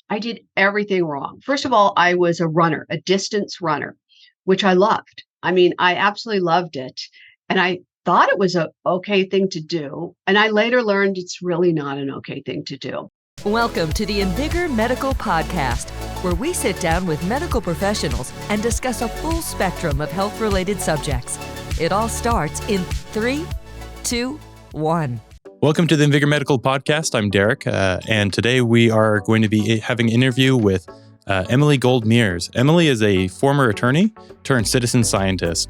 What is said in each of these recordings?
I did everything wrong. First of all, I was a runner, a distance runner, which I loved. I mean, I absolutely loved it. And I thought it was a okay thing to do. And I later learned it's really not an okay thing to do. Welcome to the Invigor Medical Podcast, where we sit down with medical professionals and discuss a full spectrum of health-related subjects. It all starts in 3, 2, 1. Welcome to the Invigor Medical Podcast. I'm Derek, and today we are going to be having an interview with Emily Gold Mears. Emily is a former attorney turned citizen scientist.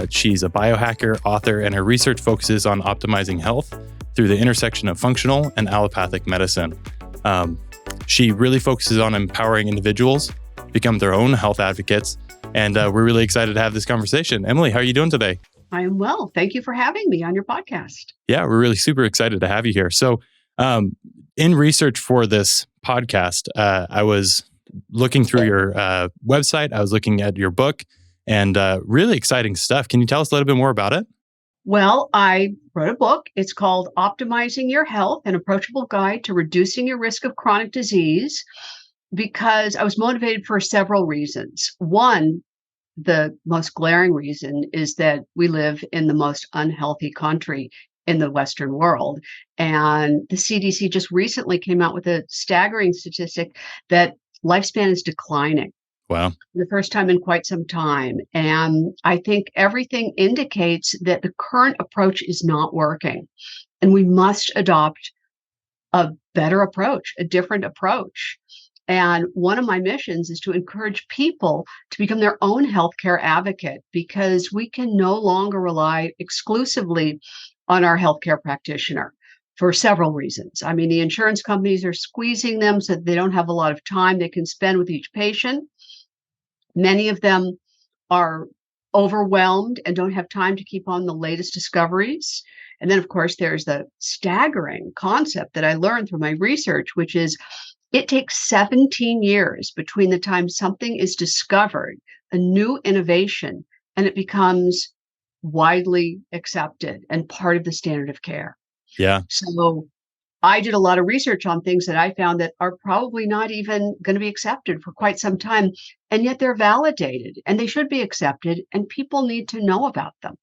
She's a biohacker, author, and her research focuses on optimizing health through the intersection of functional and allopathic medicine. She really focuses on empowering individuals become their own health advocates, and we're really excited to have this conversation. Emily, how are you doing today? I am well. Thank you for having me on your podcast. Yeah, we're really super excited to have you here. So in research for this podcast, I was looking through your website. I was looking at your book and really exciting stuff. Can you tell us a little bit more about it? Well, I wrote a book. It's called Optimizing Your Health, an approachable guide to reducing your risk of chronic disease, because I was motivated for several reasons. One, the most glaring reason is that we live in the most unhealthy country in the Western world. And the CDC just recently came out with a staggering statistic that lifespan is declining. Wow. For the first time in quite some time. And I think everything indicates that the current approach is not working. And we must adopt a better approach, a different approach. And one of my missions is to encourage people to become their own healthcare advocate, because we can no longer rely exclusively on our healthcare practitioner for several reasons. I mean, the insurance companies are squeezing them so that they don't have a lot of time they can spend with each patient. Many of them are overwhelmed and don't have time to keep on the latest discoveries. And then, of course, there's the staggering concept that I learned through my research, which is it takes 17 years between the time something is discovered, a new innovation, and it becomes widely accepted and part of the standard of care. Yeah. So I did a lot of research on things that I found that are probably not even going to be accepted for quite some time, and yet they're validated and they should be accepted, and people need to know about them.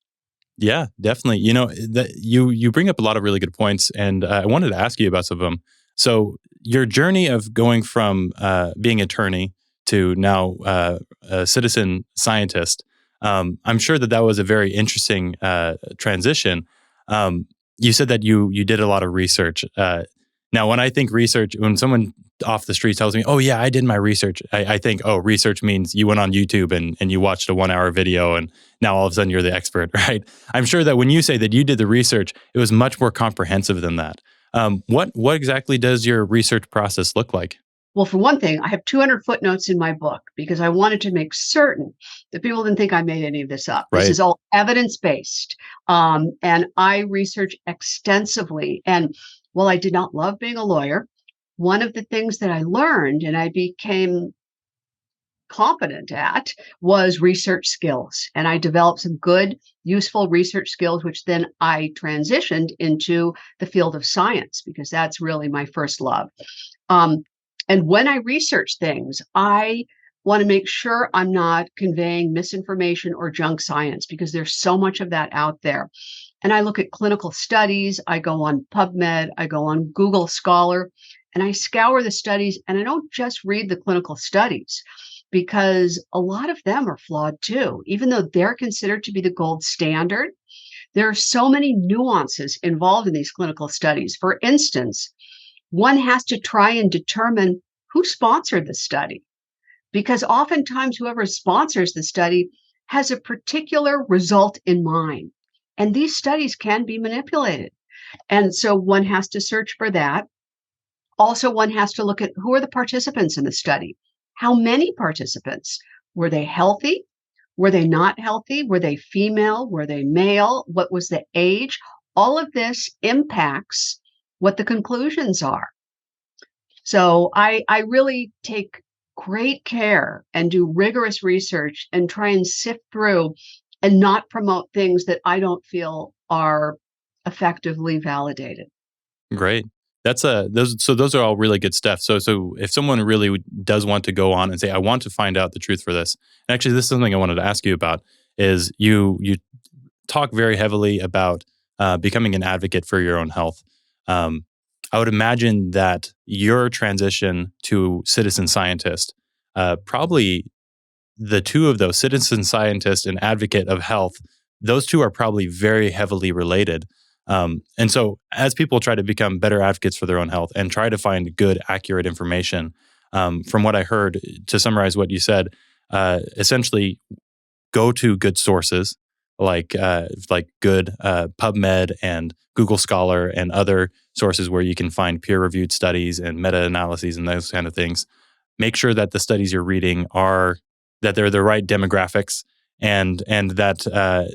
Yeah, definitely. You know, you bring up a lot of really good points, and I wanted to ask you about some of them. So your journey of going from being an attorney to now a citizen scientist, I'm sure that was a very interesting transition. You said that you did a lot of research. Now, when I think research, when someone off the street tells me, "Oh yeah, I did my research," I think, "Oh, research means you went on YouTube and you watched a 1-hour video, and now all of a sudden you're the expert," right? I'm sure that when you say that you did the research, it was much more comprehensive than that. What exactly does your research process look like? Well, for one thing, I have 200 footnotes in my book because I wanted to make certain that people didn't think I made any of this up. Right. This is all evidence-based. And I research extensively. And while I did not love being a lawyer, one of the things that I learned and I became competent at was research skills. And I developed some good, useful research skills, which then I transitioned into the field of science, because that's really my first love. And when I research things, I want to make sure I'm not conveying misinformation or junk science, because there's so much of that out there. And I look at clinical studies, I go on PubMed, I go on Google Scholar, and I scour the studies, and I don't just read the clinical studies, because a lot of them are flawed too. Even though they're considered to be the gold standard, there are so many nuances involved in these clinical studies. For instance, one has to try and determine who sponsored the study, because oftentimes whoever sponsors the study has a particular result in mind. And these studies can be manipulated. And so one has to search for that. Also, one has to look at who are the participants in the study. How many participants? Were they healthy? Were they not healthy? Were they female? Were they male? What was the age? All of this impacts what the conclusions are. So I really take great care and do rigorous research and try and sift through and not promote things that I don't feel are effectively validated. Great. those are all really good stuff. So if someone really does want to go on and say, I want to find out the truth for this, and actually this is something I wanted to ask you about, is you talk very heavily about becoming an advocate for your own health. I would imagine that your transition to citizen scientist, probably the two of those, citizen scientist and advocate of health, those two are probably very heavily related. And so as people try to become better advocates for their own health and try to find good, accurate information, from what I heard, to summarize what you said, essentially go to good sources like good PubMed and Google Scholar and other sources where you can find peer-reviewed studies and meta-analyses and those kind of things. Make sure that the studies you're reading that they're the right demographics and that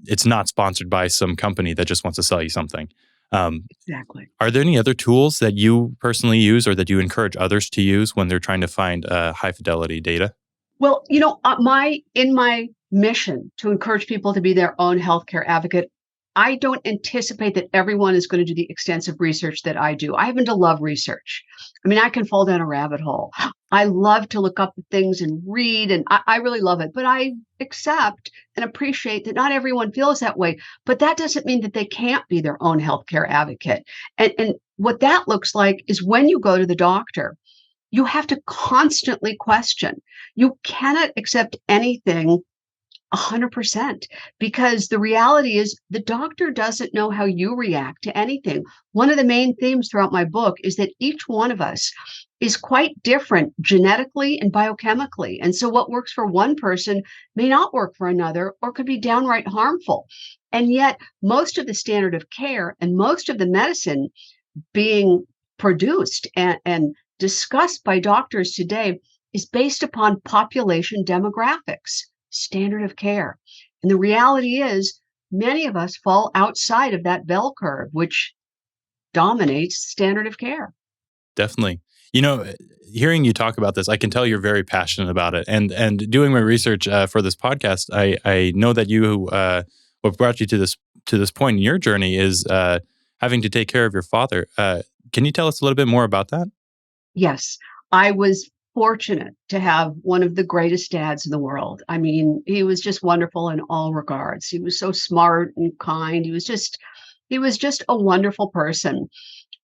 it's not sponsored by some company that just wants to sell you something. Exactly. Are there any other tools that you personally use or that you encourage others to use when they're trying to find high fidelity data? Well, in my mission to encourage people to be their own healthcare advocate, I don't anticipate that everyone is going to do the extensive research that I do. I happen to love research. I mean, I can fall down a rabbit hole. I love to look up things and read, and I really love it. But I accept and appreciate that not everyone feels that way. But that doesn't mean that they can't be their own healthcare advocate. And what that looks like is when you go to the doctor, you have to constantly question. You cannot accept anything 100%, because the reality is the doctor doesn't know how you react to anything. One of the main themes throughout my book is that each one of us is quite different genetically and biochemically. And so what works for one person may not work for another or could be downright harmful. And yet most of the standard of care and most of the medicine being produced and discussed by doctors today is based upon population demographics, standard of care. And the reality is many of us fall outside of that bell curve, which dominates standard of care. Definitely. Hearing you talk about this, I can tell you're very passionate about it. And doing my research for this podcast, I know that what brought you to this point in your journey is having to take care of your father. Can you tell us a little bit more about that? Yes, I was fortunate to have one of the greatest dads in the world. I mean, he was just wonderful in all regards. He was so smart and kind. He was just a wonderful person.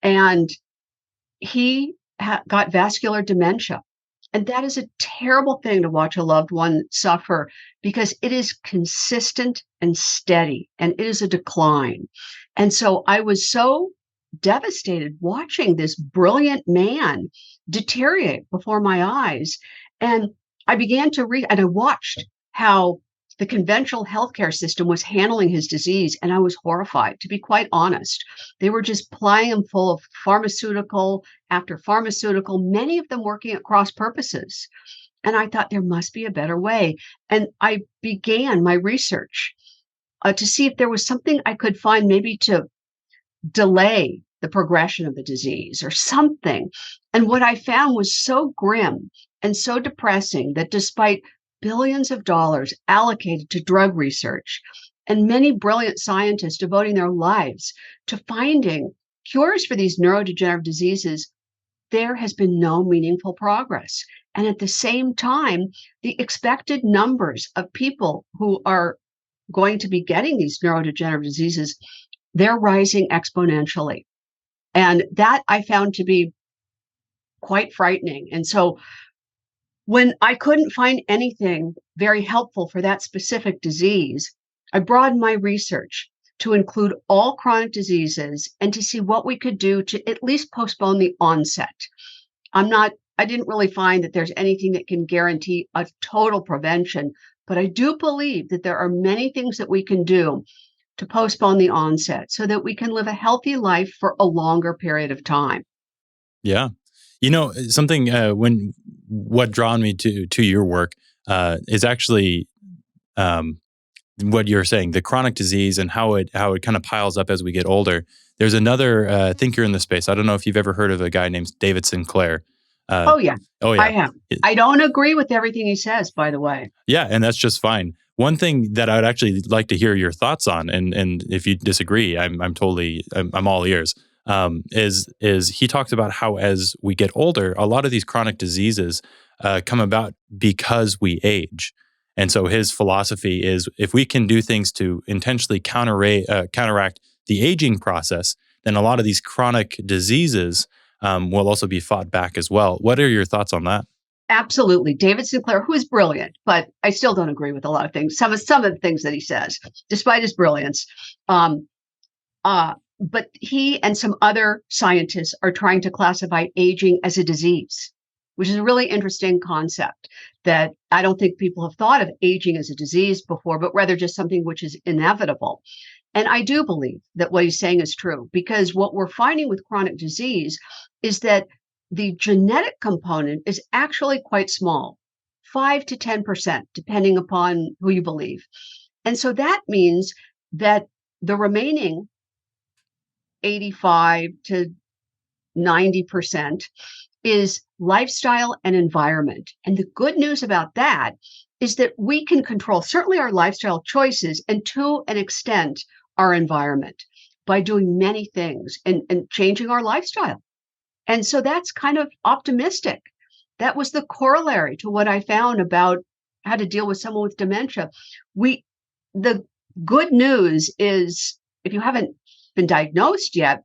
And he got vascular dementia. And that is a terrible thing to watch a loved one suffer, because it is consistent and steady and it is a decline. And so I was so devastated watching this brilliant man deteriorate before my eyes. And I began to read, and I watched how the conventional healthcare system was handling his disease. And I was horrified, to be quite honest. They were just plying him full of pharmaceutical after pharmaceutical, many of them working at cross purposes. And I thought there must be a better way. And I began my research to see if there was something I could find, maybe to delay the progression of the disease or something. And what I found was so grim and so depressing that despite billions of dollars allocated to drug research and many brilliant scientists devoting their lives to finding cures for these neurodegenerative diseases, there has been no meaningful progress. And at the same time, the expected numbers of people who are going to be getting these neurodegenerative diseases, they're rising exponentially. And that I found to be quite frightening. And so when I couldn't find anything very helpful for that specific disease, I broadened my research to include all chronic diseases and to see what we could do to at least postpone the onset. I didn't really find that there's anything that can guarantee a total prevention, but I do believe that there are many things that we can do to postpone the onset so that we can live a healthy life for a longer period of time. Yeah. Something what drawn me to your work is actually what you're saying, the chronic disease and how it kind of piles up as we get older. There's another thinker in the space. I don't know if you've ever heard of a guy named David Sinclair. Oh yeah, I have. I don't agree with everything he says, by the way. Yeah, and that's just fine. One thing that I would actually like to hear your thoughts on, and if you disagree, I'm all ears. is he talks about how as we get older, a lot of these chronic diseases come about because we age. And so his philosophy is if we can do things to intentionally counteract the aging process, then a lot of these chronic diseases will also be fought back as well. What are your thoughts on that? Absolutely. David Sinclair, who is brilliant, but I still don't agree with a lot of things, some of the things that he says, despite his brilliance. But he and some other scientists are trying to classify aging as a disease, which is a really interesting concept that I don't think people have thought of aging as a disease before, but rather just something which is inevitable. And I do believe that what he's saying is true, because what we're finding with chronic disease is that the genetic component is actually quite small, 5 to 10%, depending upon who you believe. And so that means that the remaining 85 to 90% is lifestyle and environment. And the good news about that is that we can control certainly our lifestyle choices and to an extent our environment by doing many things and changing our lifestyle. And so that's kind of optimistic. That was the corollary to what I found about how to deal with someone with dementia. The good news is if you haven't been diagnosed yet,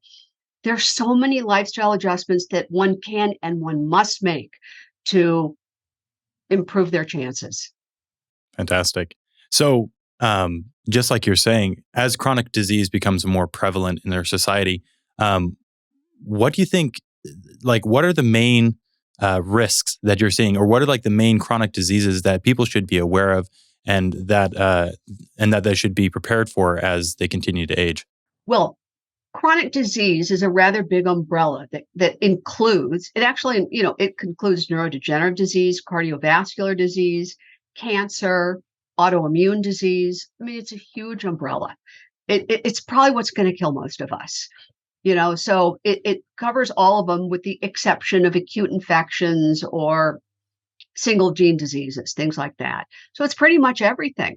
there's so many lifestyle adjustments that one can and one must make to improve their chances. Fantastic. So, just like you're saying, as chronic disease becomes more prevalent in their society, what do you think? Like, what are the main risks that you're seeing, or what are like the main chronic diseases that people should be aware of, and that they should be prepared for as they continue to age? Well, chronic disease is a rather big umbrella that includes, it actually, it concludes neurodegenerative disease, cardiovascular disease, cancer, autoimmune disease. I mean, it's a huge umbrella. It's probably what's going to kill most of us. So it covers all of them with the exception of acute infections or single gene diseases, things like that. So it's pretty much everything.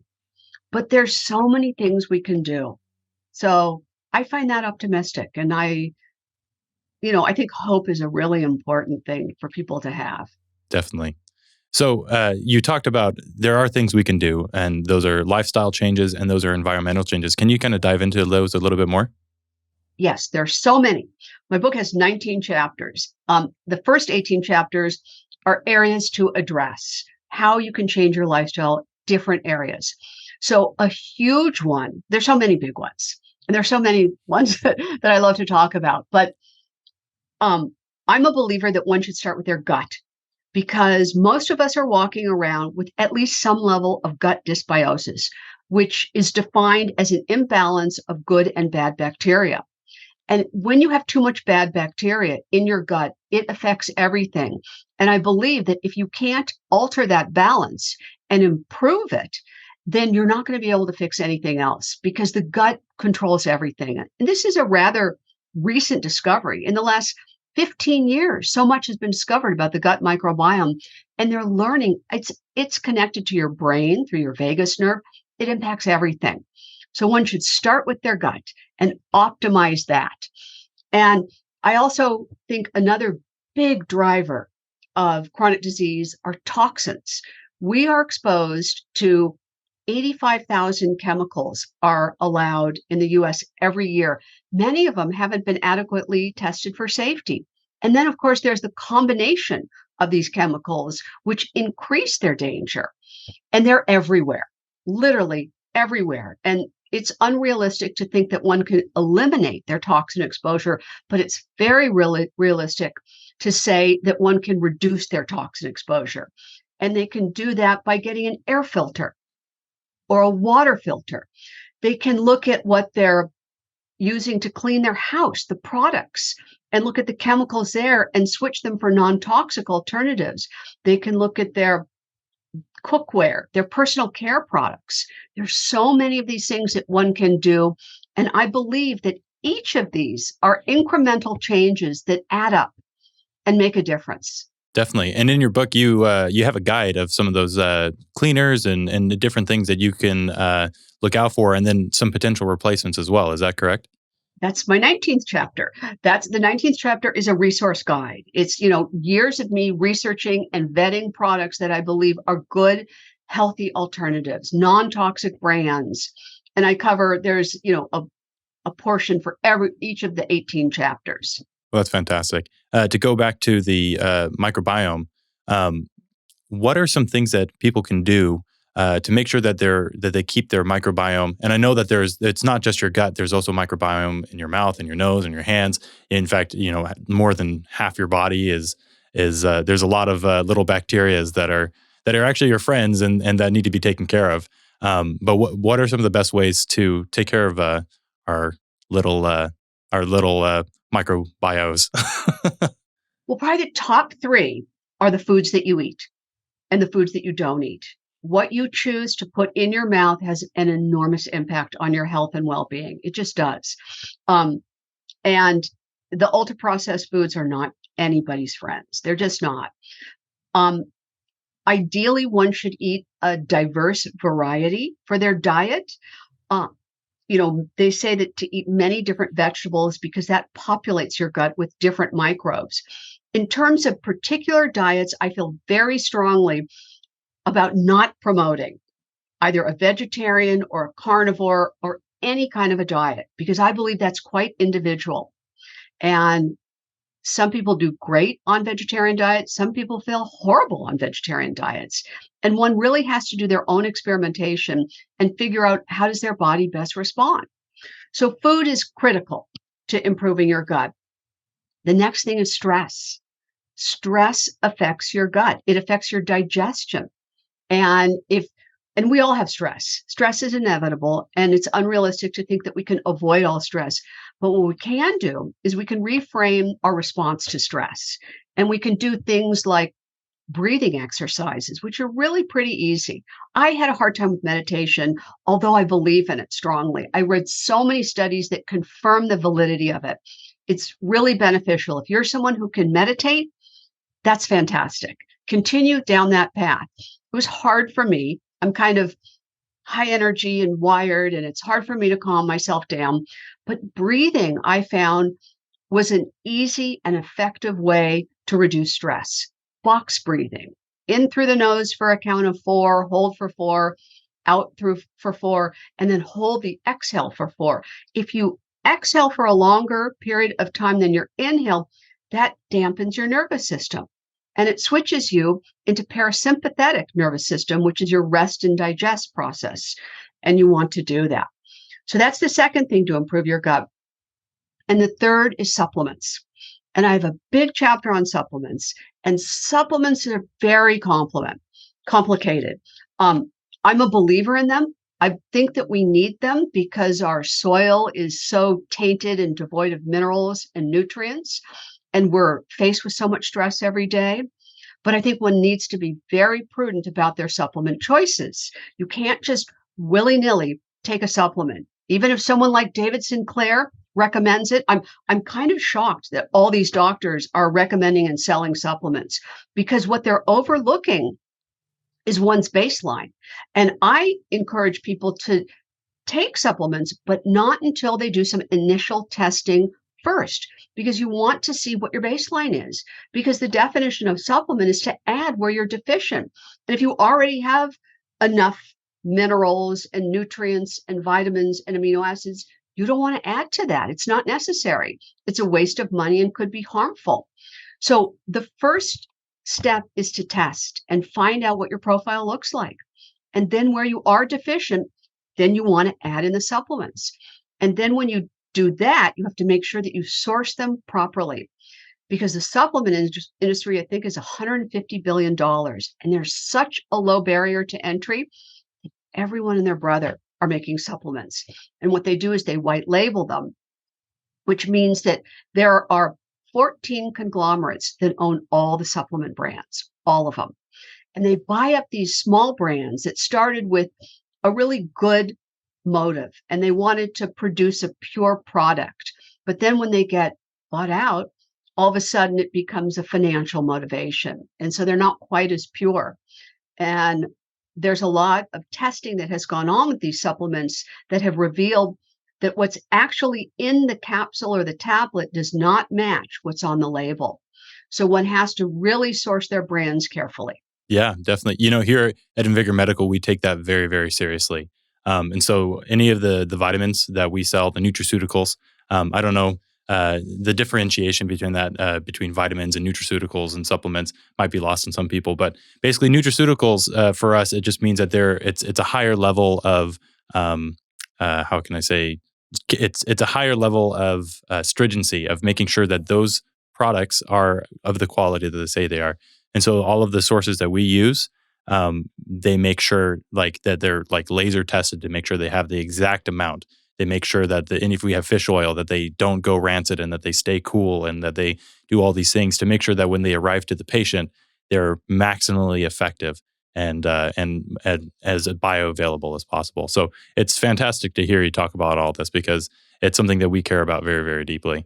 But there's so many things we can do. So I find that optimistic. And I think hope is a really important thing for people to have. Definitely. So you talked about there are things we can do, and those are lifestyle changes and those are environmental changes. Can you kind of dive into those a little bit more? Yes, there's so many. My book has 19 chapters. The first 18 chapters are areas to address, how you can change your lifestyle, different areas. So a huge one, there's so many big ones, and there's so many ones that I love to talk about. But I'm a believer that one should start with their gut, because most of us are walking around with at least some level of gut dysbiosis, which is defined as an imbalance of good and bad bacteria. And when you have too much bad bacteria in your gut, it affects everything. And I believe that if you can't alter that balance and improve it, then you're not going to be able to fix anything else, because the gut controls everything. And this is a rather recent discovery. In the last 15 years, so much has been discovered about the gut microbiome, and they're learning it's connected to your brain through your vagus nerve. It impacts everything. So one should start with their gut and optimize that. And I also think another big driver of chronic disease are toxins. We are exposed to 85,000 chemicals are allowed in the US every year. Many of them haven't been adequately tested for safety. And then, of course, there's the combination of these chemicals, which increase their danger. And they're everywhere, literally everywhere. And it's unrealistic to think that one can eliminate their toxin exposure, but it's very realistic to say that one can reduce their toxin exposure. And they can do that by getting an air filter or a water filter. They can look at what they're using to clean their house, the products, and look at the chemicals there and switch them for non-toxic alternatives. They can look at their cookware, their personal care products. There's so many of these things that one can do. And I believe that each of these are incremental changes that add up and make a difference. Definitely. And in your book, you have a guide of some of those cleaners and the different things that you can look out for, and then some potential replacements as well. Is that correct? That's my 19th chapter. That's the 19th chapter is a resource guide. It's, years of me researching and vetting products that I believe are good, healthy alternatives, non-toxic brands. And I cover, there's, a portion for each of the 18 chapters. Well, that's fantastic. To go back to the microbiome, um, what are some things that people can do to make sure that they keep their microbiome? And I know that it's not just your gut. There's also microbiome in your mouth and your nose and your hands. In fact, more than half your body is there's a lot of little bacterias that are actually your friends and that need to be taken care of. But what are some of the best ways to take care of our little microbiomes? Well, probably the top three are the foods that you eat and the foods that you don't eat. What you choose to put in your mouth has an enormous impact on your health and well-being. It just does. And the ultra-processed foods are not anybody's friends. They're just not. Ideally, one should eat a diverse variety for their diet. They say that to eat many different vegetables because that populates your gut with different microbes. In terms of particular diets, I feel very strongly about not promoting either a vegetarian or a carnivore or any kind of a diet, because I believe that's quite individual. And some people do great on vegetarian diets. Some people feel horrible on vegetarian diets. And one really has to do their own experimentation and figure out how does their body best respond. So food is critical to improving your gut. The next thing is stress. Stress affects your gut. It affects your digestion. And we all have stress. Stress is inevitable, and it's unrealistic to think that we can avoid all stress. But what we can do is we can reframe our response to stress. And we can do things like breathing exercises, which are really pretty easy. I had a hard time with meditation, although I believe in it strongly. I read so many studies that confirm the validity of it. It's really beneficial. If you're someone who can meditate, that's fantastic. Continue down that path. It was hard for me. I'm kind of high energy and wired, and it's hard for me to calm myself down. But breathing, I found, was an easy and effective way to reduce stress. Box breathing, in through the nose for a count of 4, hold for 4, out through for 4, and then hold the exhale for 4. If you exhale for a longer period of time than your inhale, that dampens your nervous system. And it switches you into parasympathetic nervous system, which is your rest and digest process. And you want to do that. So that's the second thing to improve your gut. And the third is supplements. And I have a big chapter on supplements. And supplements are very complicated. I'm a believer in them. I think that we need them because our soil is so tainted and devoid of minerals and nutrients. And we're faced with so much stress every day. But I think one needs to be very prudent about their supplement choices. You can't just willy-nilly take a supplement. Even if someone like David Sinclair recommends it, I'm kind of shocked that all these doctors are recommending and selling supplements, because what they're overlooking is one's baseline. And I encourage people to take supplements, but not until they do some initial testing first, because you want to see what your baseline is, because the definition of supplement is to add where you're deficient. And if you already have enough minerals and nutrients and vitamins and amino acids, you don't want to add to that. It's not necessary. It's a waste of money and could be harmful. So the first step is to test and find out what your profile looks like. And then where you are deficient, then you want to add in the supplements. And then when you do that, you have to make sure that you source them properly, because the supplement industry, I think, is $150 billion. And there's such a low barrier to entry. Everyone and their brother are making supplements. And what they do is they white label them, which means that there are 14 conglomerates that own all the supplement brands, all of them. And they buy up these small brands that started with a really good motive, and they wanted to produce a pure product. But then when they get bought out, all of a sudden it becomes a financial motivation. And so they're not quite as pure. And there's a lot of testing that has gone on with these supplements that have revealed that what's actually in the capsule or the tablet does not match what's on the label. So one has to really source their brands carefully. Yeah, definitely. Here at Invigor Medical, we take that very, very seriously. And so any of the vitamins that we sell, the nutraceuticals, I don't know the differentiation between that, between vitamins and nutraceuticals and supplements might be lost on some people. But basically, nutraceuticals for us, it just means that it's a higher level of how can I say it's a higher level of stringency of making sure that those products are of the quality that they say they are. And so all of the sources that we use, they make sure like that they're like laser tested to make sure they have the exact amount. They make sure that and if we have fish oil, that they don't go rancid and that they stay cool and that they do all these things to make sure that when they arrive to the patient, they're maximally effective and as bioavailable as possible. So it's fantastic to hear you talk about all this because it's something that we care about very, very deeply.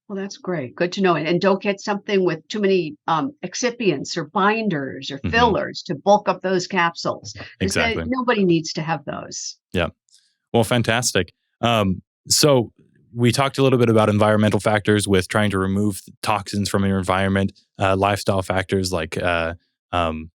Well, that's great. Good to know. And don't get something with too many excipients or binders or Hmm. fillers to bulk up those capsules. Because Exactly. nobody needs to have those. Yeah. Well, fantastic. So we talked a little bit about environmental factors with trying to remove toxins from your environment, lifestyle factors like um,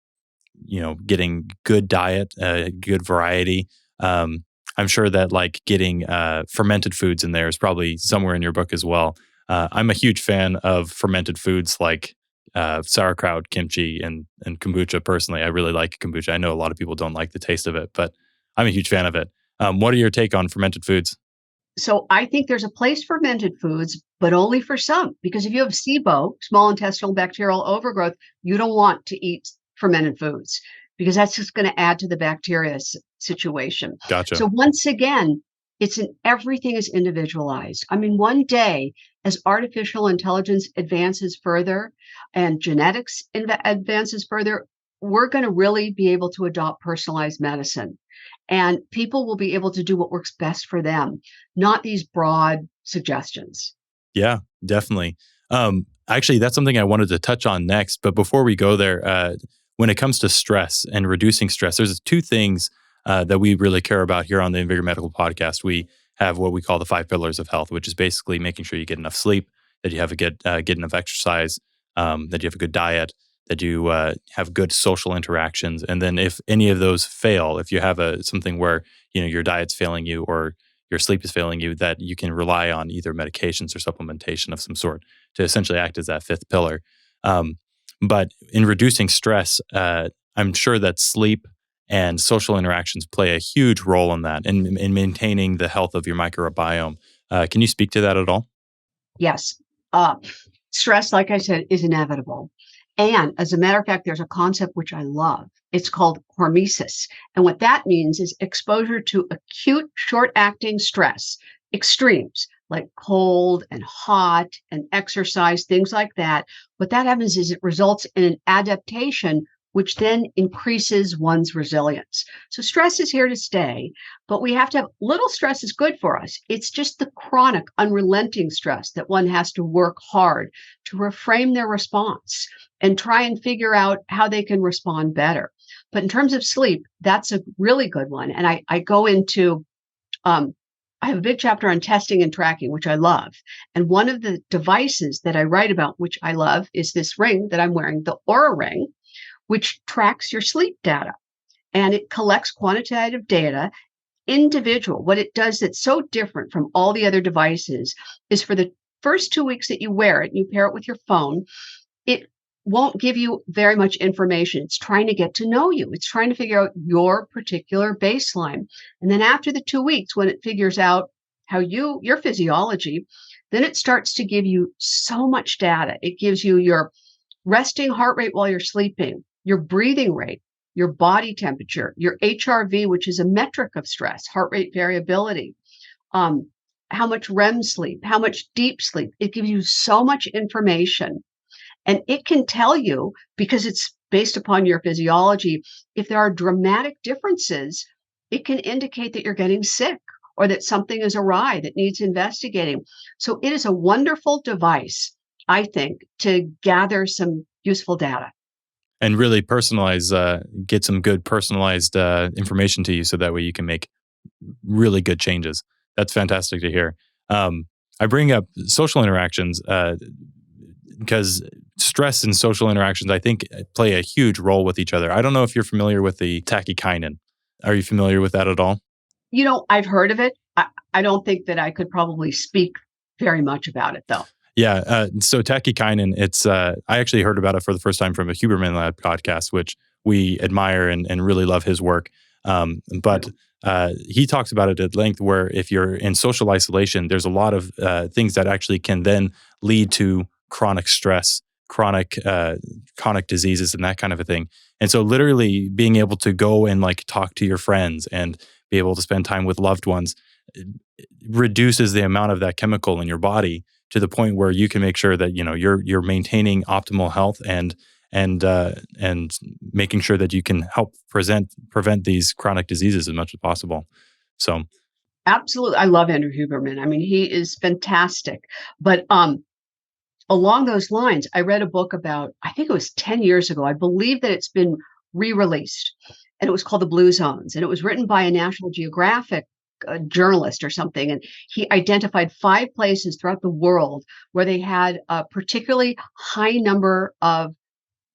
getting good diet, good variety. I'm sure that like getting fermented foods in there is probably somewhere in your book as well. I'm a huge fan of fermented foods like sauerkraut, kimchi, and kombucha. Personally, I really like kombucha. I know a lot of people don't like the taste of it, but I'm a huge fan of it. What are your take on fermented foods? So I think there's a place for fermented foods, but only for some. Because if you have SIBO, small intestinal bacterial overgrowth, you don't want to eat fermented foods because that's just going to add to the bacteria situation. Gotcha. So once again, everything is individualized. I mean, one day as artificial intelligence advances further and genetics advances further, we're going to really be able to adopt personalized medicine. And people will be able to do what works best for them, not these broad suggestions. Yeah, definitely. Actually, that's something I wanted to touch on next. But before we go there, when it comes to stress and reducing stress, there's two things that we really care about here on the Invigor Medical Podcast. We have what we call the 5 pillars of health, which is basically making sure you get enough sleep, that you have get enough exercise, that you have a good diet, that you have good social interactions, and then if any of those fail, if you have something where your diet's failing you or your sleep is failing you, that you can rely on either medications or supplementation of some sort to essentially act as that fifth pillar. Um, but in reducing stress, I'm sure that sleep and social interactions play a huge role in that, in maintaining the health of your microbiome. Can you speak to that at all? Yes. Uh, Stress, like I said, is inevitable. And as a matter of fact, there's a concept which I love. It's called hormesis. And what that means is exposure to acute short acting stress, extremes like cold and hot and exercise, things like that. What that happens is it results in an adaptation, which then increases one's resilience. So stress is here to stay, but we have to have little stress is good for us. It's just the chronic, unrelenting stress that one has to work hard to reframe their response and try and figure out how they can respond better. But in terms of sleep, that's a really good one. And I go into, I have a big chapter on testing and tracking, which I love. And one of the devices that I write about, which I love, is this ring that I'm wearing, the Aura Ring, which tracks your sleep data and it collects quantitative data individual. What it does that's so different from all the other devices is for the first 2 weeks that you wear it, and you pair it with your phone, it won't give you very much information. It's trying to get to know you. It's trying to figure out your particular baseline. And then after the 2 weeks, when it figures out how your physiology, then it starts to give you so much data. It gives you your resting heart rate while you're sleeping, your breathing rate, your body temperature, your HRV, which is a metric of stress, heart rate variability, how much REM sleep, how much deep sleep. It gives you so much information. And it can tell you, because it's based upon your physiology, if there are dramatic differences, it can indicate that you're getting sick or that something is awry that needs investigating. So it is a wonderful device, I think, to gather some useful data. And really personalize, get some good personalized information to you so that way you can make really good changes. That's fantastic to hear. I bring up social interactions because stress and social interactions, I think, play a huge role with each other. I don't know if you're familiar with the tachykinin. Are you familiar with that at all? I've heard of it. I don't think that I could probably speak very much about it, though. Yeah. So tachykinin, I actually heard about it for the first time from a Huberman Lab podcast, which we admire and really love his work. But he talks about it at length, where if you're in social isolation, there's a lot of things that actually can then lead to chronic stress, chronic diseases, and that kind of a thing. And so literally being able to go and like talk to your friends and be able to spend time with loved ones reduces the amount of that chemical in your body to the point where you can make sure that you're maintaining optimal health and making sure that you can help prevent these chronic diseases as much as possible. So, Absolutely. I love Andrew Huberman. I mean, he is fantastic. But along those lines, I read a book about, I think it was 10 years ago. I believe that it's been re-released, and it was called The Blue Zones. And it was written by a National Geographic journalist or something. And he identified 5 places throughout the world where they had a particularly high number of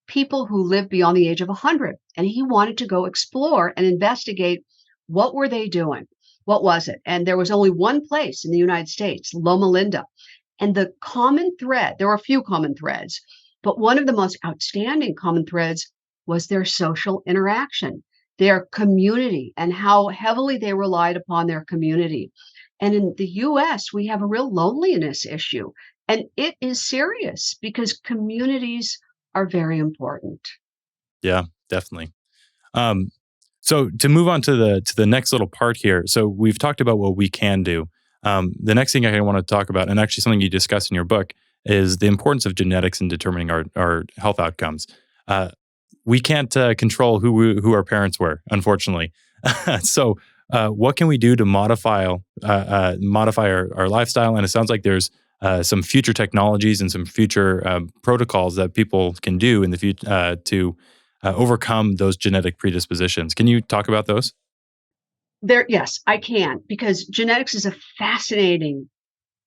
people who lived beyond the age of 100. And he wanted to go explore and investigate, what were they doing? What was it? And there was only one place in the United States, Loma Linda. And the common thread, there were a few common threads, but one of the most outstanding common threads was their social interaction, their community, and how heavily they relied upon their community. And in the US, we have a real loneliness issue, and it is serious because communities are very important. yeah, definitely. So to move on to the next little part here. So we've talked about what we can do. The next thing I want to talk about, and actually something you discuss in your book, is the importance of genetics in determining our health outcomes. We can't control who our parents were, unfortunately. So what can we do to modify our lifestyle? And it sounds like there's some future technologies and some future protocols that people can do in the future to overcome those genetic predispositions. Can you talk about those? Yes, I can, because genetics is a fascinating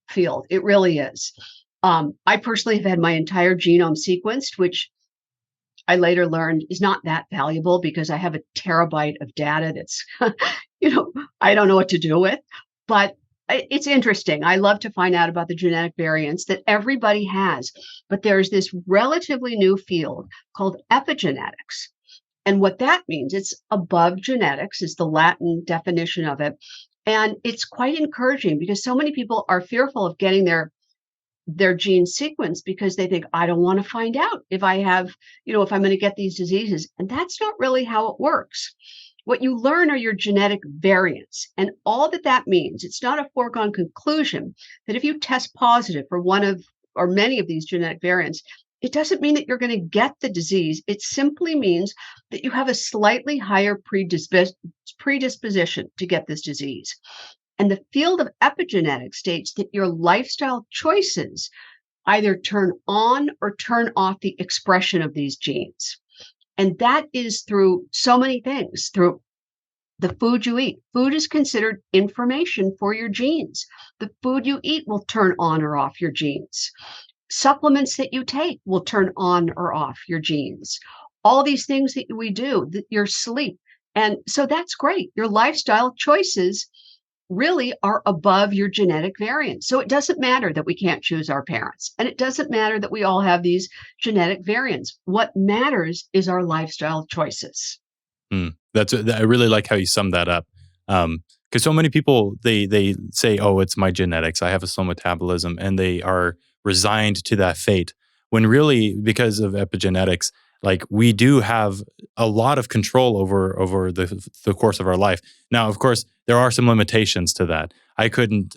field. It really is. I personally have had my entire genome sequenced, which I later learned is not that valuable because I have a terabyte of data that's, I don't know what to do with. But it's interesting. I love to find out about the genetic variants that everybody has. But there's this relatively new field called epigenetics. And what that means, it's above genetics, is the Latin definition of it. And it's quite encouraging because so many people are fearful of getting their gene sequenced because they think, I don't want to find out if I have, if I'm going to get these diseases. And that's not really how it works. What you learn are your genetic variants. And all that means, it's not a foregone conclusion that if you test positive for one of or many of these genetic variants, it doesn't mean that you're going to get the disease. It simply means that you have a slightly higher predisposition to get this disease. And the field of epigenetics states that your lifestyle choices either turn on or turn off the expression of these genes. And that is through so many things, through the food you eat. Food is considered information for your genes. The food you eat will turn on or off your genes. Supplements that you take will turn on or off your genes. All these things that we do, your sleep. And so that's great. Your lifestyle choices really are above your genetic variants. So it doesn't matter that we can't choose our parents. And it doesn't matter that we all have these genetic variants. What matters is our lifestyle choices. I really like how you summed that up. Because so many people, they say, oh, it's my genetics. I have a slow metabolism. And they are resigned to that fate. When really, because of epigenetics, like we do have a lot of control over the course of our life. Now, of course, there are some limitations to that. I couldn't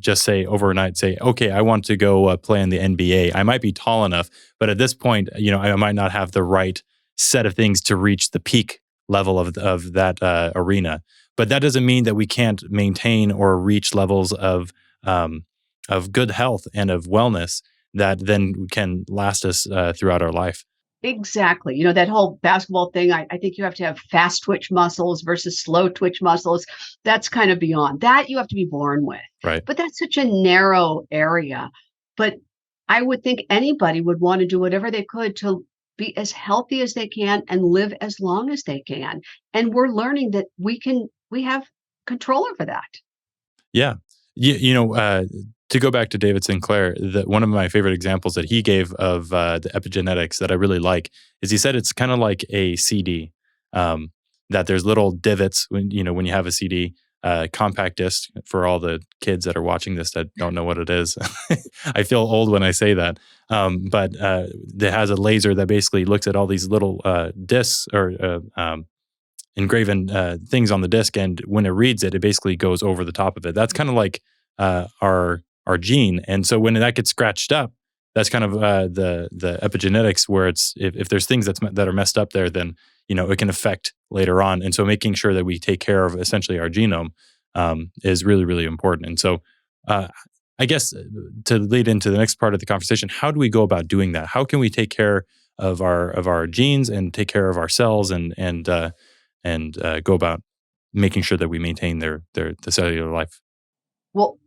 just say overnight, okay, I want to go play in the NBA. I might be tall enough, but at this point, I might not have the right set of things to reach the peak level of that arena. But that doesn't mean that we can't maintain or reach levels of good health and of wellness that then can last us throughout our life. Exactly. That whole basketball thing, I think you have to have fast twitch muscles versus slow twitch muscles. That's kind of beyond that. You have to be born with. Right. But that's such a narrow area. But I would think anybody would want to do whatever they could to be as healthy as they can and live as long as they can. And we're learning that we have control over that. Yeah. To go back to David Sinclair, one of my favorite examples that he gave of the epigenetics that I really like is he said it's kind of like a CD, that there's little divots when you have a CD, compact disc for all the kids that are watching this that don't know what it is. I feel old when I say that. But it has a laser that basically looks at all these little discs or engraven things on the disc, and when it reads it, it basically goes over the top of it. That's kind of like our gene, and so when that gets scratched up, that's kind of the epigenetics, where it's if there's things that are messed up there, then it can affect later on. And so making sure that we take care of essentially our genome is really, really important. And so I guess to lead into the next part of the conversation, how do we go about doing that? How can we take care of our genes and take care of our cells and go about making sure that we maintain the cellular life? Well,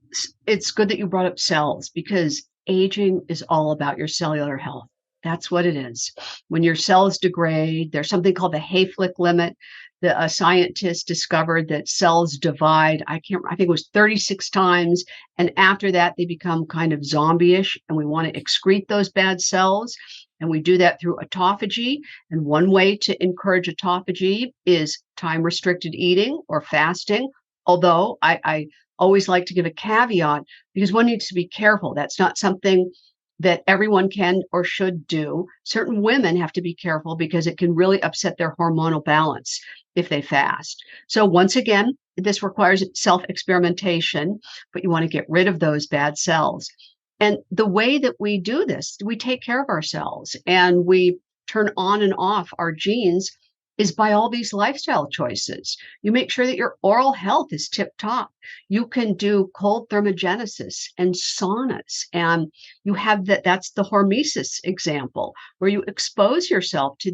it's good that you brought up cells because aging is all about your cellular health. That's what it is. When your cells degrade, there's something called the Hayflick limit. A scientist discovered that cells divide. I think it was 36 times. And after that, they become kind of zombie-ish, and we want to excrete those bad cells. And we do that through autophagy. And one way to encourage autophagy is time-restricted eating or fasting. Although I always like to give a caveat because one needs to be careful. That's not something that everyone can or should do. Certain women have to be careful because it can really upset their hormonal balance if they fast. So once again, this requires self-experimentation, but you want to get rid of those bad cells. And the way that we do this, we take care of ourselves and we turn on and off our genes is by all these lifestyle choices. You make sure that your oral health is tip top. You can do cold thermogenesis and saunas. And you have that's the hormesis example, where you expose yourself to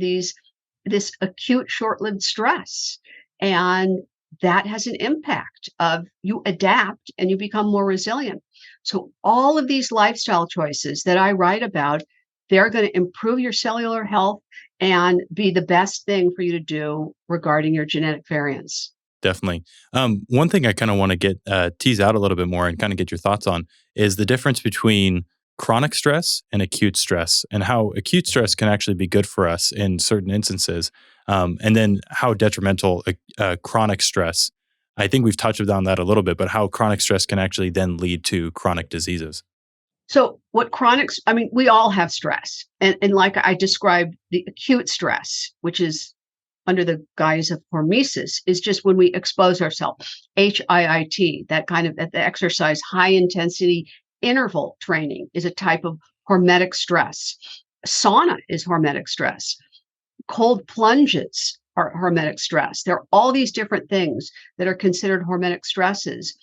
this acute short-lived stress. And that has an impact of you adapt and you become more resilient. So all of these lifestyle choices that I write about, they're going to improve your cellular health and be the best thing for you to do regarding your genetic variants. Definitely. One thing I kind of want to get tease out a little bit more and kind of get your thoughts on is the difference between chronic stress and acute stress, and how acute stress can actually be good for us in certain instances, and then how detrimental chronic stress. I think we've touched on that a little bit, but how chronic stress can actually then lead to chronic diseases. So we all have stress. And like I described, the acute stress, which is under the guise of hormesis, is just when we expose ourselves. HIIT, that kind of the exercise, high intensity interval training, is a type of hormetic stress. Sauna is hormetic stress. Cold plunges are hormetic stress. There are all these different things that are considered hormetic stresses.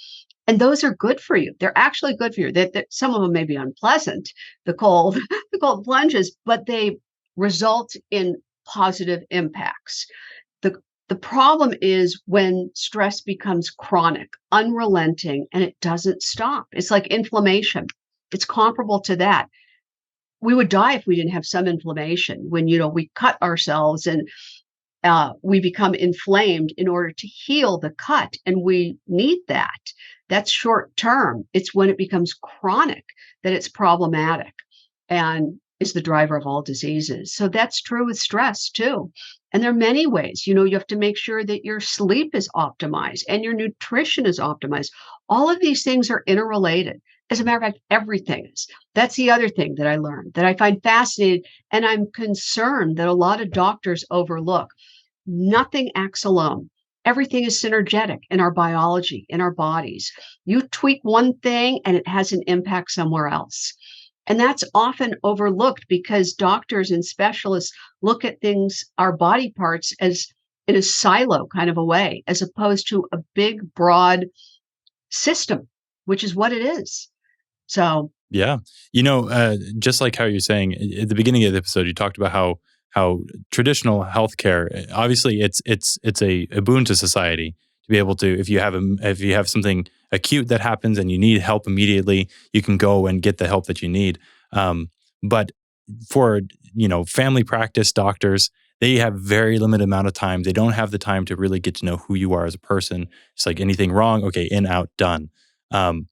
And those are good for you. They're actually good for you. That some of them may be unpleasant, the cold, the cold plunges, but they result in positive impacts. The problem is when stress becomes chronic, unrelenting, and it doesn't stop. It's like inflammation. It's comparable to that. We would die if we didn't have some inflammation. When we cut ourselves and we become inflamed in order to heal the cut, and we need that. That's short term. It's when it becomes chronic that it's problematic and is the driver of all diseases. So that's true with stress too. And there are many ways. You have to make sure that your sleep is optimized and your nutrition is optimized. All of these things are interrelated. As a matter of fact, everything is. That's the other thing that I learned that I find fascinating, and I'm concerned that a lot of doctors overlook. Nothing acts alone. Everything is synergetic in our biology, in our bodies. You tweak one thing and it has an impact somewhere else. And that's often overlooked because doctors and specialists look at things, our body parts, as in a silo kind of a way, as opposed to a big, broad system, which is what it is. So, Yeah. Just like how you're saying at the beginning of the episode, you talked about how how traditional healthcare, obviously, it's a boon to society to be able to, if you have something acute that happens and you need help immediately, you can go and get the help that you need. But for family practice doctors, they have very limited amount of time. They don't have the time to really get to know who you are as a person. It's like anything wrong, okay, in, out, done. Um,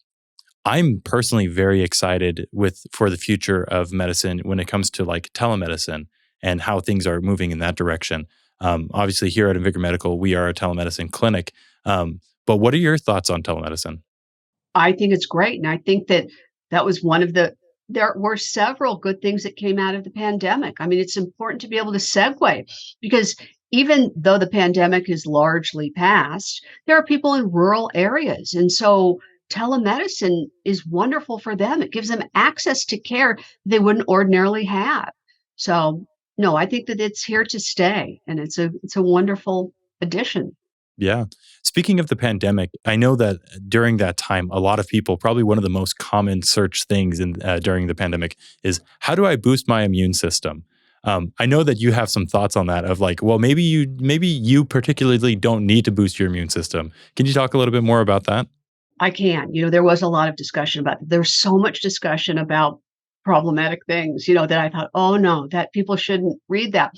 I'm personally very excited for the future of medicine when it comes to like telemedicine and how things are moving in that direction. Obviously, here at Invigor Medical, we are a telemedicine clinic. But what are your thoughts on telemedicine? I think it's great. And I think that that was one of there were several good things that came out of the pandemic. I mean, it's important to be able to segue because even though the pandemic is largely past, there are people in rural areas. And so telemedicine is wonderful for them. It gives them access to care they wouldn't ordinarily have. So, no, I think that it's here to stay and it's a wonderful addition. Yeah. Speaking of the pandemic, I know that during that time, a lot of people, probably one of the most common search things during the pandemic is, how do I boost my immune system? I know that you have some thoughts on that of like, well, maybe you particularly don't need to boost your immune system. Can you talk a little bit more about that? I can. There was a lot of discussion about that. There's so much discussion about problematic things, that I thought, oh no, that people shouldn't read that.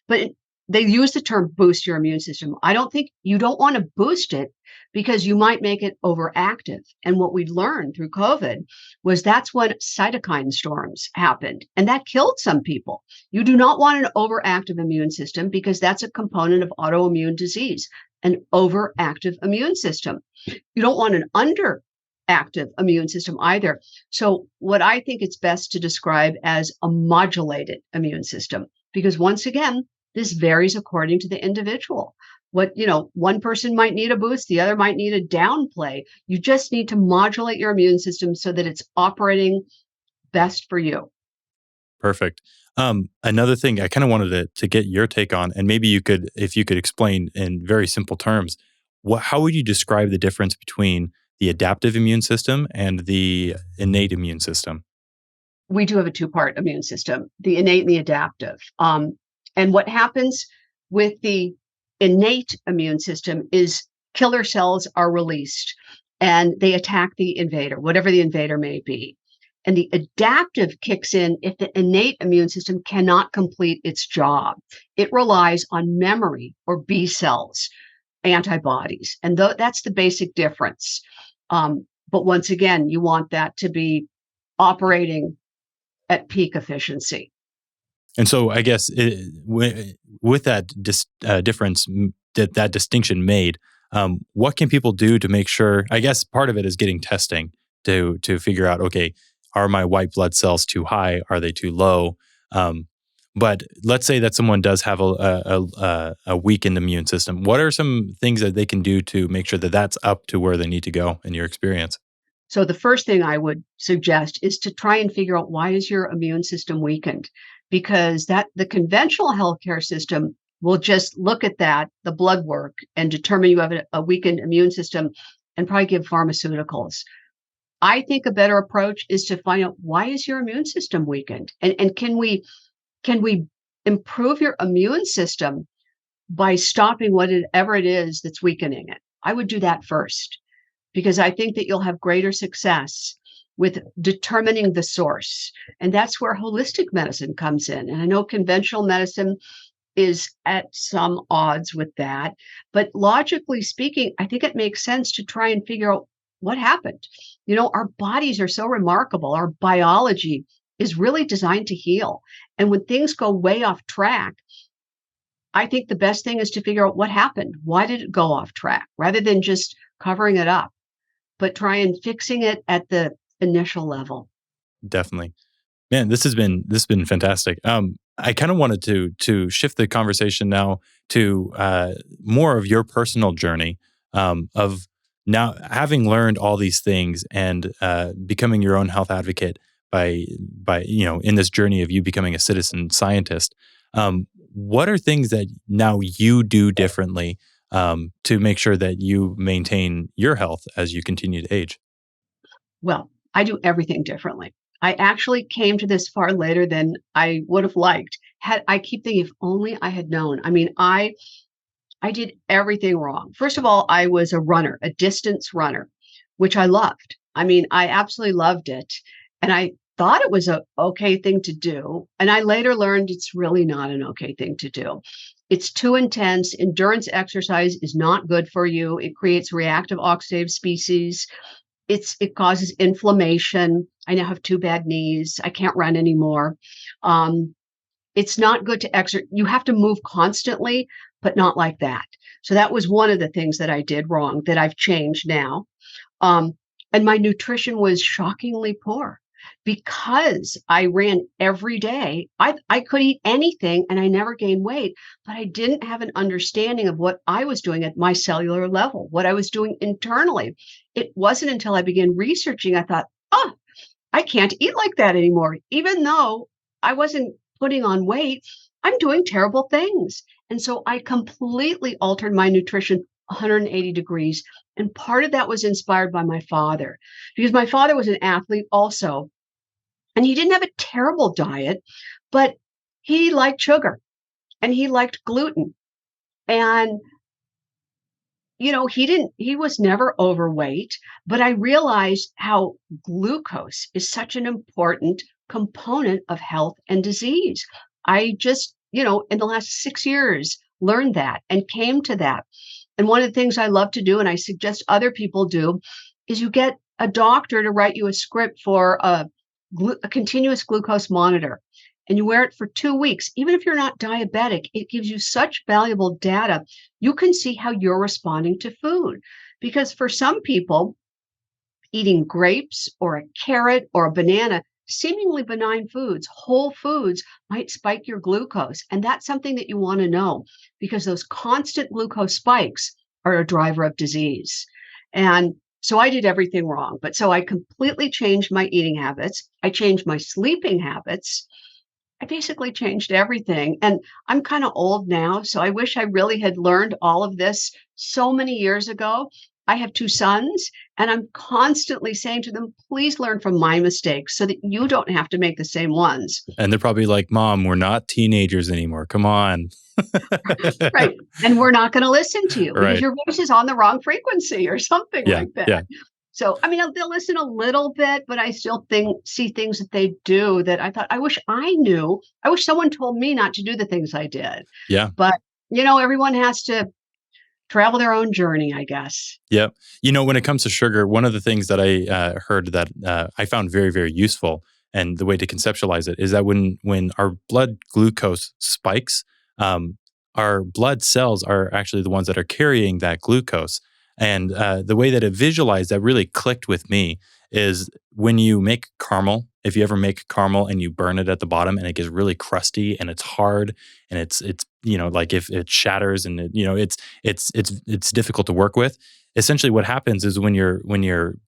But they use the term boost your immune system. I don't think you don't want to boost it because you might make it overactive. And what we learned through COVID was that's when cytokine storms happened and that killed some people. You do not want an overactive immune system because that's a component of autoimmune disease, an overactive immune system. You don't want an underactive immune system either. So what I think it's best to describe as a modulated immune system, because once again, this varies according to the individual. One person might need a boost, the other might need a downplay. You just need to modulate your immune system so that it's operating best for you. Perfect. Another thing I kind of wanted to get your take on, and maybe if you could explain in very simple terms, how would you describe the difference between the adaptive immune system and the innate immune system? We do have a two-part immune system, the innate and the adaptive. And what happens with the innate immune system is killer cells are released and they attack the invader, whatever the invader may be. And the adaptive kicks in if the innate immune system cannot complete its job. It relies on memory or B cells, antibodies. And that's the basic difference. But once again, you want that to be operating at peak efficiency. And so, I guess with that difference, that distinction made, what can people do to make sure? I guess part of it is getting testing to figure out, okay, are my white blood cells too high? Are they too low? But let's say that someone does have a weakened immune system. What are some things that they can do to make sure that that's up to where they need to go in your experience? So the first thing I would suggest is to try and figure out, why is your immune system weakened? Because the conventional healthcare system will just look at the blood work, and determine you have a weakened immune system and probably give pharmaceuticals. I think a better approach is to find out, why is your immune system weakened? And can we improve your immune system by stopping whatever it is that's weakening it? I would do that first, because I think that you'll have greater success with determining the source. And that's where holistic medicine comes in. And I know conventional medicine is at some odds with that. But logically speaking, I think it makes sense to try and figure out what happened. Our bodies are so remarkable. Our biology is really designed to heal. And when things go way off track, I think the best thing is to figure out what happened. Why did it go off track? Rather than just covering it up, but try and fixing it at the initial level. Definitely. Man, this has been fantastic. I kind of wanted to shift the conversation now to more of your personal journey of now having learned all these things and becoming your own health advocate by in this journey of you becoming a citizen scientist. What are things that now you do differently to make sure that you maintain your health as you continue to age? Well, I do everything differently. I actually came to this far later than I would have liked. I keep thinking, if only I had known. I mean, I did everything wrong. First of all, I was a runner, a distance runner, which I loved. I mean, I absolutely loved it. And I thought it was a okay thing to do. And I later learned it's really not an okay thing to do. It's too intense. Endurance exercise is not good for you. It creates reactive oxidative species. It causes inflammation. I now have two bad knees. I can't run anymore. It's not good to exert. You have to move constantly, but not like that. So that was one of the things that I did wrong that I've changed now. Um, and my nutrition was shockingly poor because I ran every day. I could eat anything and I never gained weight, but I didn't have an understanding of what I was doing at my cellular level, what I was doing internally. It wasn't until I began researching, I thought, oh, I can't eat like that anymore. Even though I wasn't putting on weight, I'm doing terrible things. And so I completely altered my nutrition 180 degrees. And part of that was inspired by my father, because my father was an athlete also. And he didn't have a terrible diet, but he liked sugar and he liked gluten. And he was never overweight, but I realized how glucose is such an important component of health and disease. I just, in the last 6 years, learned that and came to that. And one of the things I love to do, and I suggest other people do, is you get a doctor to write you a script for a continuous glucose monitor. And you wear it for 2 weeks. Even if you're not diabetic, it gives you such valuable data. You can see how you're responding to food. Because for some people, eating grapes or a carrot or a banana, seemingly benign foods, whole foods, might spike your glucose. And that's something that you want to know, because those constant glucose spikes are a driver of disease. And so I did everything wrong. But so I completely changed my eating habits. I changed my sleeping habits. I basically changed everything. And I'm kind of old now, so I wish I really had learned all of this so many years ago. I have two sons, and I'm constantly saying to them, please learn from my mistakes so that you don't have to make the same ones. And they're probably like, Mom, we're not teenagers anymore. Come on. Right. And we're not going to listen to you because Right. your voice is on the wrong frequency or something Yeah, like that. yeah. So, I mean, they'll listen a little bit, but I still see things that they do that I thought, I wish I knew. I wish someone told me not to do the things I did. Yeah. But, everyone has to travel their own journey, I guess. Yep. When it comes to sugar, one of the things that I heard that I found very, very useful, and the way to conceptualize it is that when our blood glucose spikes, our blood cells are actually the ones that are carrying that glucose. And the way that it visualized that really clicked with me is when you make caramel. If you ever make caramel and you burn it at the bottom and it gets really crusty and it's hard and it's like if it shatters and it's difficult to work with. Essentially, what happens is when your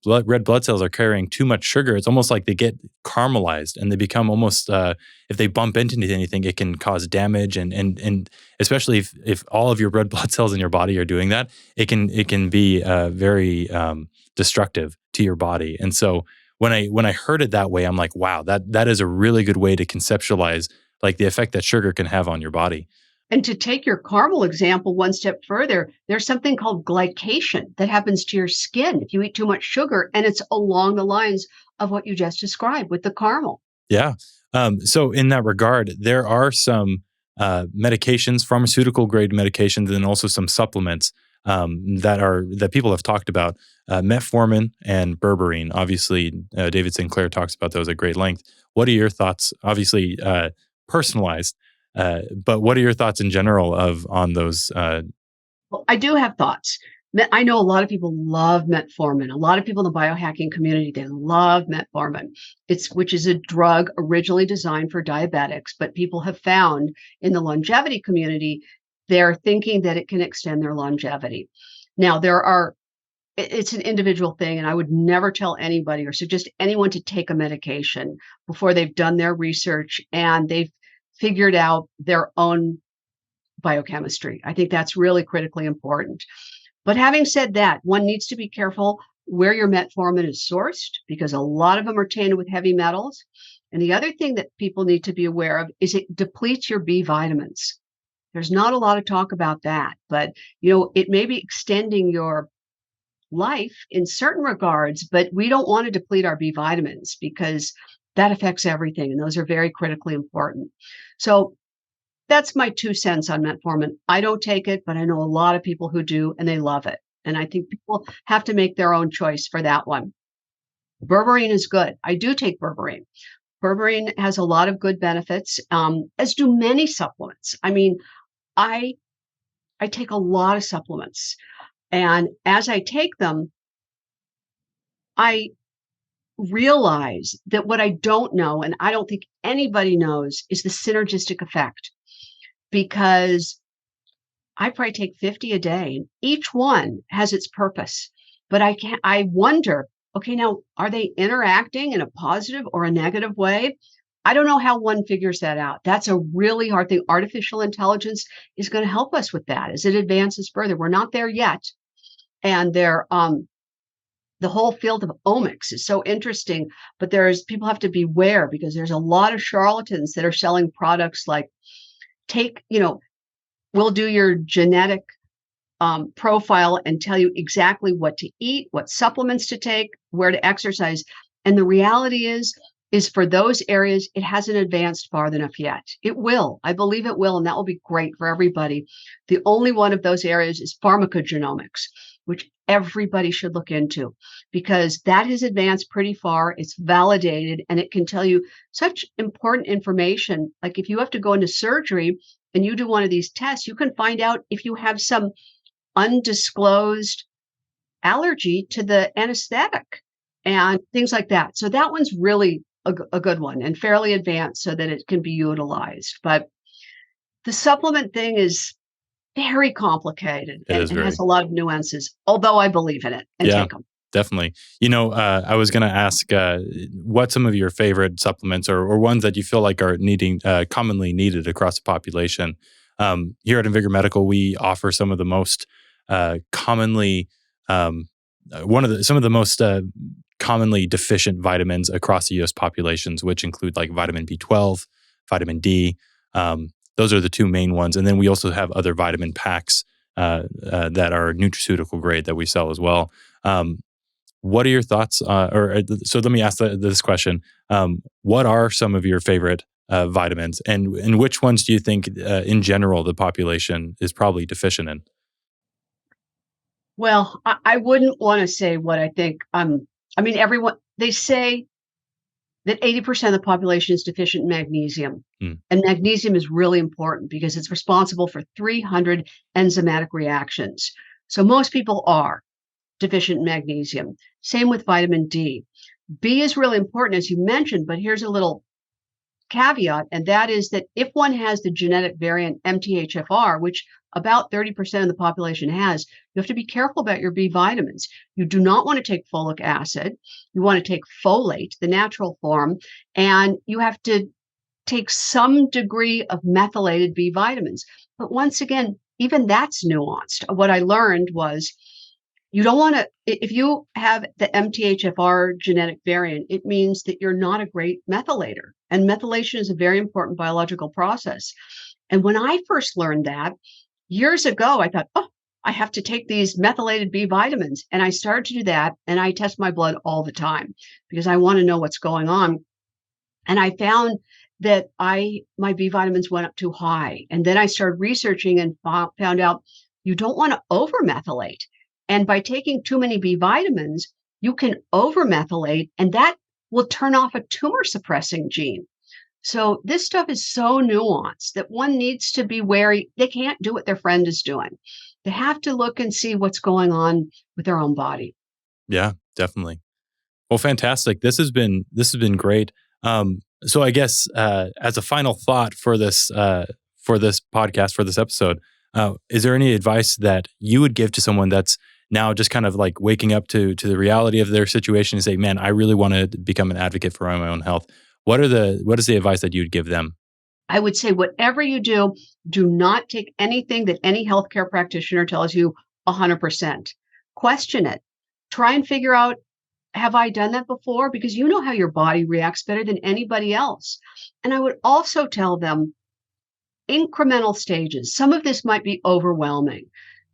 red blood cells are carrying too much sugar, it's almost like they get caramelized and they become almost if they bump into anything, it can cause damage and especially if all of your red blood cells in your body are doing that, it can be very destructive to your body. And so when I heard it that way, I'm like, wow, that is a really good way to conceptualize like the effect that sugar can have on your body. And to take your caramel example one step further, there's something called glycation that happens to your skin if you eat too much sugar, and it's along the lines of what you just described with the caramel. Yeah. So in that regard, there are some medications, pharmaceutical grade medications, and also some supplements that people have talked about. Metformin and berberine. Obviously, David Sinclair talks about those at great length. What are your thoughts? Obviously, personalized. But what are your thoughts in general on those? Well, I do have thoughts. I know a lot of people love metformin. A lot of people in the biohacking community, they love metformin, which is a drug originally designed for diabetics, but people have found in the longevity community, they're thinking that it can extend their longevity. Now, it's an individual thing, and I would never tell anybody or suggest anyone to take a medication before they've done their research and they've figured out their own biochemistry. I think that's really critically important. But having said that, one needs to be careful where your metformin is sourced, because a lot of them are tainted with heavy metals. And the other thing that people need to be aware of is it depletes your B vitamins. There's not a lot of talk about that, but it may be extending your life in certain regards, but we don't want to deplete our B vitamins because that affects everything, and those are very critically important. So that's my 2 cents on metformin. I don't take it, but I know a lot of people who do, and they love it. And I think people have to make their own choice for that one. Berberine is good. I do take berberine. Berberine has a lot of good benefits, as do many supplements. I mean, I take a lot of supplements, and as I take them, I realize that what I don't know, and I don't think anybody knows, is the synergistic effect. Because I probably take 50 a day. Each one has its purpose, but I wonder, okay, now are they interacting in a positive or a negative way? I don't know how one figures that out. That's a really hard thing. Artificial intelligence is going to help us with that as it advances further. We're not there yet. And the whole field of omics is so interesting, but people have to beware because there's a lot of charlatans that are selling products like we'll do your genetic profile and tell you exactly what to eat, what supplements to take, where to exercise. And the reality is for those areas, it hasn't advanced far enough yet. It will. I believe it will, and that will be great for everybody. The only one of those areas is pharmacogenomics, which everybody should look into because that has advanced pretty far. It's validated, and it can tell you such important information. Like if you have to go into surgery and you do one of these tests, you can find out if you have some undisclosed allergy to the anesthetic and things like that. So that one's really a good one and fairly advanced so that it can be utilized. But the supplement thing is very complicated and has a lot of nuances, although I believe in it and take them. Definitely. I was going to ask what some of your favorite supplements or ones that you feel like are commonly needed across the population. Here at Invigor Medical, we offer some of the most commonly commonly deficient vitamins across the U.S. populations, which include like vitamin B12, vitamin D. Those are the 2 main ones. And then we also have other vitamin packs that are nutraceutical grade that we sell as well. What are your thoughts? So let me ask this question. What are some of your favorite vitamins and which ones do you think in general the population is probably deficient in? Well, I wouldn't want to say what I think. They say that 80% of the population is deficient in magnesium. And magnesium is really important because it's responsible for 300 enzymatic reactions. So most people are deficient in magnesium. Same with vitamin D. B is really important, as you mentioned, but here's a little caveat, and that is that if one has the genetic variant MTHFR, which about 30% of the population has, you have to be careful about your B vitamins. You do not want to take folic acid. You want to take folate, the natural form, and you have to take some degree of methylated B vitamins. But once again, even that's nuanced. What I learned was you don't want to, if you have the MTHFR genetic variant, it means that you're not a great methylator. And methylation is a very important biological process. And when I first learned that years ago, I thought, I have to take these methylated B vitamins. And I started to do that. And I test my blood all the time because I want to know what's going on. And I found that my B vitamins went up too high. And then I started researching and found out you don't want to over-methylate. And by taking too many B vitamins, you can over-methylate, and that will turn off a tumor-suppressing gene. So this stuff is so nuanced that one needs to be wary. They can't do what their friend is doing. They have to look and see what's going on with their own body. Yeah, definitely. Well, fantastic. This has been great. So I guess as a final thought for this podcast, for this episode, is there any advice that you would give to someone that's now just kind of like waking up to the reality of their situation and say, man, I really want to become an advocate for my own health? What is the advice that you'd give them? I would say whatever you do not take anything that any healthcare practitioner tells you 100%. Question it. Try and figure out have I done that before? Because you know how your body reacts better than anybody else. And I would also tell them incremental stages. Some of this might be overwhelming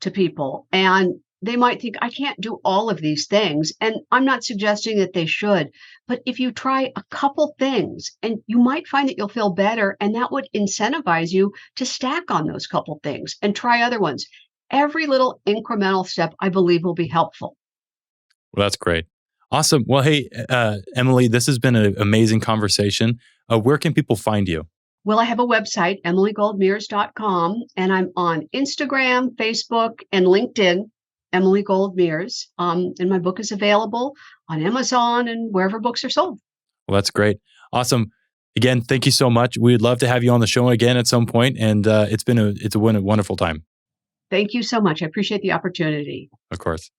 to people, and they might think, I can't do all of these things. And I'm not suggesting that they should, but if you try a couple things, and you might find that you'll feel better, and that would incentivize you to stack on those couple things and try other ones. Every little incremental step, I believe, will be helpful. Well, that's great. Awesome. Well, hey, Emily, this has been an amazing conversation. Where can people find you? Well, I have a website, emilygoldmears.com, and I'm on Instagram, Facebook, and LinkedIn, Emily Gold Mears. And my book is available on Amazon and wherever books are sold. Well, that's great. Awesome. Again, thank you so much. We'd love to have you on the show again at some point, and it's a wonderful time. Thank you so much. I appreciate the opportunity. Of course.